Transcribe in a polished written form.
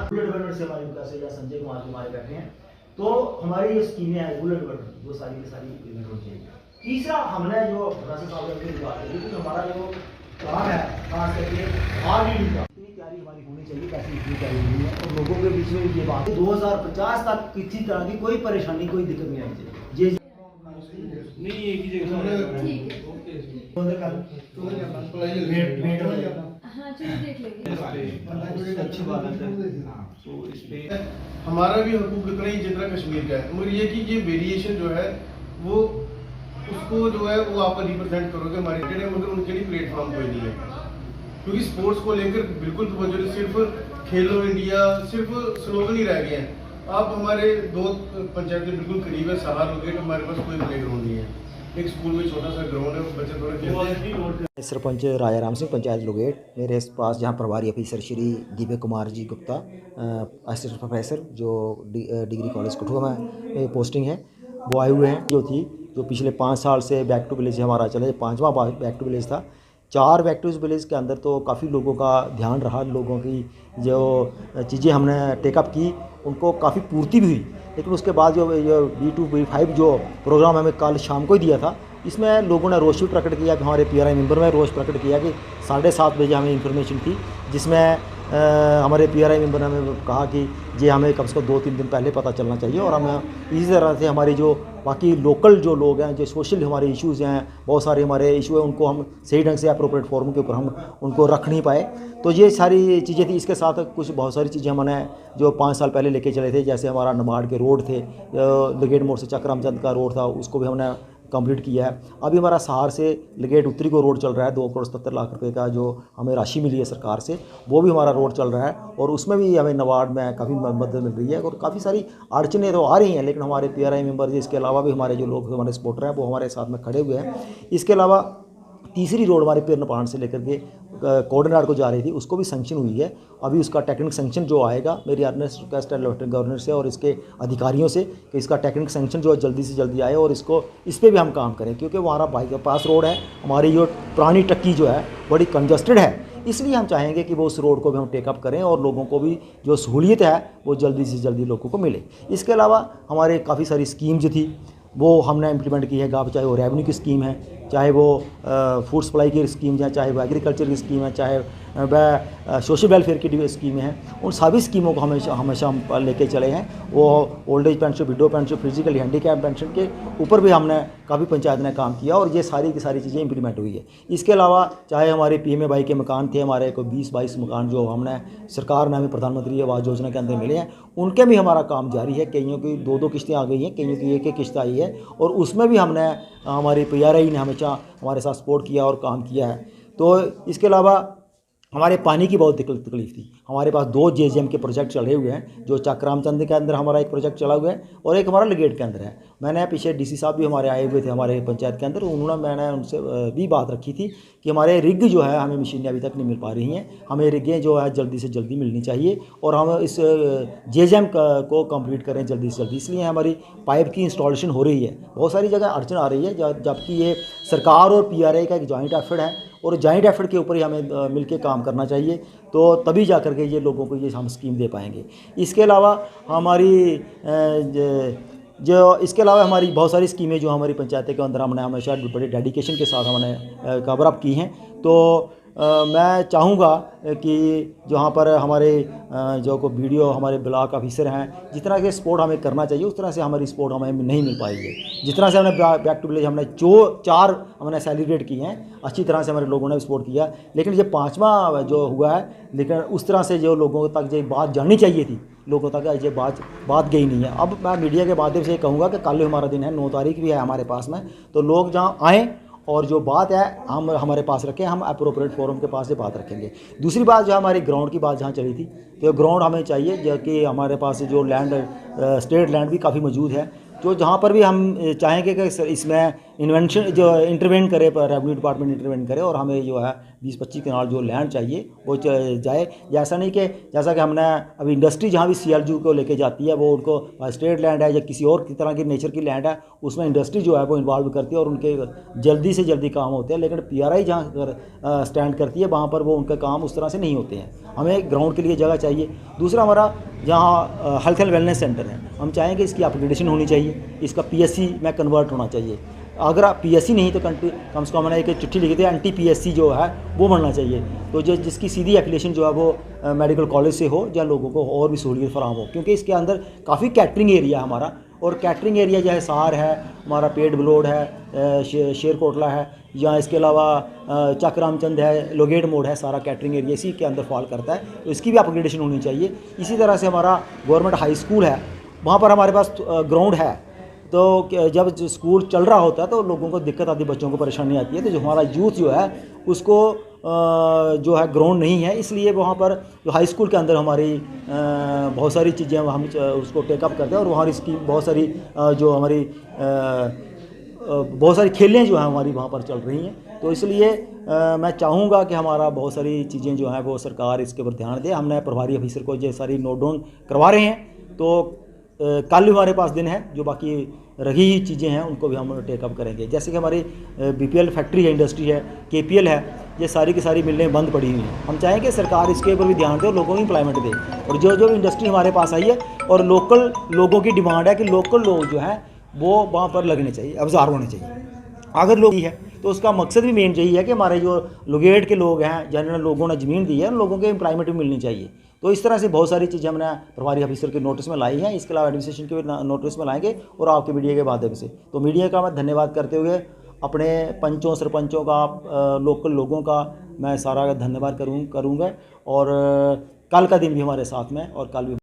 Development से हमारे विकास या संजय कुमार जी हमारे बैठे हैं, तो हमारी जो स्कीमें हैं रूरल डेवलपमेंट वो सारी की सारी इम्प्लीमेंट होनी चाहिए। तीसरा हमने जो राशि साहब की बात की कि हमारा जो काम है खास करके RDD का इतनी तैयारी हमारी होनी चाहिए, कैसी इतनी तैयारी हुई है और लोगों के बीच में ये बात 2050 तक किसी तरह की कोई परेशानी कोई दिक्कत नहीं आनी चाहिए। नहीं एक ही जगह अच्छी बात है। तो इस पे हमारा भी हुकूक इतना ही जितना कश्मीर का है, मगर ये कि ये वेरिएशन जो है वो उसको जो है वो आप रिप्रेजेंट करोगे हमारे है, मगर उनके लिए प्लेटफॉर्म कोई नहीं है, क्योंकि स्पोर्ट्स को लेकर बिल्कुल तवज्जो सिर्फ खेलो इंडिया सिर्फ स्लोगन ही रह गए हैं। आप हमारे दो पंचायतें बिल्कुल करीब है, सहार लोगे तो हमारे पास कोई प्ले ग्राउंड नहीं है, एक स्कूल में छोटा सा ग्राउंड है, बच्चे थोड़ा खेलते हैं। सरपंच राजा राम सिंह पंचायत लोगेट, मेरे पास जहाँ प्रभारी officer Shri Divya Kumar ji Gupta assistant professor जो डिग्री कॉलेज कठुआ में पोस्टिंग है, वो आए हुए हैं। जो पिछले 5 साल से बैक टू विलेज हमारा चला, 5वां बैक टू विलेज था। 4 बैक टू विलेज के अंदर तो काफ़ी लोगों का ध्यान रहा, लोगों की जो चीज़ें हमने टेकअप की उनको काफ़ी पूर्ति भी हुई, लेकिन उसके बाद जो B2B5 जो प्रोग्राम हमें कल शाम को ही दिया था, इसमें लोगों ने रोष भी प्रकट किया कि हमारे PRI मेंबर में रोष प्रकट किया कि 7:30 बजे हमें इन्फॉर्मेशन थी, जिसमें हमारे PRI मेंबर ने हमें कहा कि ये हमें कम से कम 2-3 दिन पहले पता चलना चाहिए और हम इसी तरह से हमारी जो बाकी लोकल जो लोग हैं, जो सोशल हमारे इश्यूज़ हैं, बहुत सारे हमारे इशू हैं, उनको हम सही ढंग से अप्रोप्रिएट फोरम के ऊपर हम उनको रख नहीं पाए। तो ये सारी चीज़ें थी। इसके साथ कुछ बहुत सारी चीज़ें हमने जो 5 साल पहले लेके चले थे, जैसे हमारा नबार्ड के रोड थे, लगेट मोड़ से चक्रामचंद का रोड था, उसको भी हमने कंप्लीट किया है। अभी हमारा सहार से लगेट उत्तरी को रोड चल रहा है, 2,77,00,000 रुपये का जो हमें राशि मिली है सरकार से, वो भी हमारा रोड चल रहा है और उसमें भी हमें नबार्ड में काफ़ी मदद मिल रही है और काफ़ी सारी अड़चनें तो आ रही हैं, लेकिन हमारे PRI मेंबर इसके अलावा भी हमारे जो लोग हमारे सपोर्टर हैं वो हमारे साथ में खड़े हुए हैं। इसके अलावा तीसरी रोड हमारे पेरनपान से लेकर के कोडनाड को जा रही थी, उसको भी सैंक्शन हुई है। अभी उसका टेक्निक सैंक्शन जो आएगा, मेरी अर्नेस्ट रिक्वेस्ट है लेफ्टिनेंट गवर्नर से और इसके अधिकारियों से कि इसका टेक्निक सैंक्शन जो है जल्दी से जल्दी आए और इस पर भी हम काम करें, क्योंकि वो हमारा बाईपास रोड है। हमारी जो पुरानी टक्की जो है बड़ी कंजस्टेड है, इसलिए हम चाहेंगे कि वो उस रोड को भी हम टेकअप करें और लोगों को भी जो सहूलियत है वो जल्दी से जल्दी लोगों को मिले। इसके अलावा हमारे काफ़ी सारी स्कीम जो थी वो हमने इम्प्लीमेंट की है, चाहे वो रेवेन्यू की स्कीम है, चाहे वो फूड सप्लाई की स्कीम है, चाहे वो एग्रीकल्चर की स्कीम है, चाहे वह सोशल वेलफेयर की स्कीमें हैं, उन सभी स्कीमों को हमेशा हम लेके चले हैं। वो old age pension, window pension, physically handicap pension के ऊपर भी हमने काफ़ी पंचायत ने काम किया और ये सारी की सारी चीज़ें इंप्लीमेंट हुई है। इसके अलावा चाहे हमारे PMAY के मकान थे, हमारे कोई 20-22 मकान जो हमने सरकार ने हमें प्रधानमंत्री आवास योजना के अंदर मिले हैं, उनके भी हमारा काम जारी है। कईयों की 2-2 किस्तें आ गई हैं, कईयों की 1-1 किस्त आई है और उसमें भी हमने हमारी PRI ने हमेशा हमारे साथ सपोर्ट किया और काम किया है। तो इसके अलावा हमारे पानी की बहुत तकलीफ थी। हमारे पास 2 JJM के प्रोजेक्ट चले हुए हैं, जो चक्रामचंद के अंदर हमारा एक प्रोजेक्ट चला हुआ है और एक हमारा लगेट के अंदर है। मैंने पीछे DC साहब भी हमारे आए हुए थे हमारे पंचायत के अंदर, मैंने उनसे भी बात रखी थी कि हमारे रिग जो है हमें मशीनें अभी तक नहीं मिल पा रही हैं, हमें रिगें जो है जल्दी से जल्दी मिलनी चाहिए और हम इस JJM को कंप्लीट करें जल्दी से जल्दी। इसलिए हमारी पाइप की इंस्टॉलेशन हो रही है, बहुत सारी जगह अड़चन आ रही है, जबकि ये सरकार और PRI का एक जॉइंट एफर्ट है और जॉइंट एफर्ट के ऊपर ही हमें मिलके काम करना चाहिए, तो तभी जा कर के ये लोगों को ये हम स्कीम दे पाएंगे। इसके अलावा हमारी इसके अलावा हमारी बहुत सारी स्कीमें जो हमारी पंचायतें के अंदर हमने हमेशा बड़े डेडिकेशन के साथ हमने कवर अप की हैं। तो मैं चाहूँगा कि जहाँ पर हमारे जो को BDO हमारे ब्लॉक ऑफिसर हैं, जितना के सपोर्ट हमें करना चाहिए उस तरह से हमारी सपोर्ट हमें नहीं मिल पाई है। जितना से हमने बैक टू विलेज हमने जो 4 हमने सेलिब्रेट किए हैं, अच्छी तरह से हमारे लोगों ने भी सपोर्ट किया, लेकिन ये 5वां जो हुआ है, लेकिन उस तरह से जो लोगों तक ये बात जानी चाहिए थी, लोगों तक ये बात गई नहीं है। अब मैं मीडिया के माध्यम से ये कहूँगा कि कल हमारा दिन है, 9 तारीख भी है हमारे पास में, तो लोग जहाँ आएँ और जो बात है हम हमारे पास रखें, हम अप्रोप्रिएट फोरम के पास ये बात रखेंगे। दूसरी बात जो हमारी ग्राउंड की बात जहाँ चली थी, तो ग्राउंड हमें चाहिए जो कि हमारे पास जो स्टेट लैंड भी काफ़ी मौजूद है, जो जहाँ पर भी हम चाहेंगे कि इसमें इन्वेंशन जो इंटरवेन करे, पर रेवेन्यू डिपार्टमेंट इंटरवेन करे और हमें जो है 20-25 कनाल जो लैंड चाहिए वो जाए। ऐसा नहीं कि जैसा कि हमने अभी इंडस्ट्री जहाँ भी CLU को लेके जाती है वो उनको स्टेट लैंड है या किसी और की तरह की नेचर की लैंड है, उसमें इंडस्ट्री जो है वो इन्वॉल्व करती है और उनके जल्दी से जल्दी काम होते हैं। लेकिन PRI जहाँ स्टैंड करती है वहाँ पर वो उनके काम उस तरह से नहीं होते हैं। हमें ग्राउंड के लिए जगह चाहिए। दूसरा हमारा जहाँ हेल्थ एंड वेलनेस सेंटर है, हम चाहेंगे इसकी अपग्रेडेशन होनी चाहिए, इसका PSC में कन्वर्ट होना चाहिए। अगर PSC नहीं तो कम से कम मैंने एक चिट्ठी लिखी थी NTPSC जो है वो बनना चाहिए, तो जो जिसकी सीधी एफिलिएशन जो है वो मेडिकल कॉलेज से हो, जहाँ लोगों को और भी सहूलियत फराहम हो, क्योंकि इसके अंदर काफ़ी कैटरिंग एरिया है हमारा। और कैटरिंग एरिया जो है हिसार है, हमारा पेट बलोड है, शेरकोटला है, या इसके अलावा चक रामचंद है, लोगेट मोड़ है, सारा कैटरिंग एरिया इसी के अंदर फॉल करता है, तो इसकी भी अपग्रेडेशन होनी चाहिए। इसी तरह से हमारा गवर्नमेंट हाई स्कूल है, वहाँ पर हमारे पास ग्राउंड है, तो जब स्कूल चल रहा होता है तो लोगों को दिक्कत आती है, बच्चों को परेशानी आती है, तो जो हमारा यूथ जो है उसको जो है ग्राउंड नहीं है, इसलिए वहाँ पर जो हाई स्कूल के अंदर हमारी बहुत सारी चीज़ें हम उसको टेकअप करते हैं और वहाँ इसकी बहुत सारी जो हमारी बहुत सारी खेलें जो हैं हमारी वहाँ पर चल रही हैं। तो इसलिए मैं चाहूँगा कि हमारा बहुत सारी चीज़ें जो हैं वो सरकार इसके ऊपर ध्यान दे। हमने प्रभारी ऑफिसर को ये सारी नोट डाउन करवा रहे हैं, तो कल भी हमारे पास दिन है, जो बाकी रही ही चीज़ें हैं उनको भी हम टेकअप करेंगे। जैसे कि हमारी BPL फैक्ट्री है, इंडस्ट्री है, KPL है, ये सारी की सारी मिलें बंद पड़ी हुई हैं। हम चाहेंगे सरकार इसके ऊपर भी ध्यान दे और लोगों को एम्प्लॉयमेंट दे। और जो इंडस्ट्री हमारे पास आई है और लोकल लोगों की डिमांड है कि लोकल लोग जो हैं वो वहाँ पर लगने चाहिए, अब्जॉर्व होने चाहिए। अगर लोग है तो उसका मकसद भी मेन यही है कि हमारे जो लोगेट के लोग हैं, जिन्होंने लोगों ने ज़मीन दी है, उन लोगों को एम्प्लॉयमेंट भी मिलनी चाहिए। तो इस तरह से बहुत सारी चीज़ें हमने प्रभारी ऑफिसर के नोटिस में लाई हैं, इसके अलावा एडमिनिस्ट्रेशन के नोटिस में लाएंगे और आपके मीडिया के माध्यम से। तो मीडिया का मैं धन्यवाद करते हुए अपने पंचों सरपंचों का, लोकल लोगों का मैं सारा धन्यवाद करूँगा। और कल का दिन भी हमारे साथ में और कल भी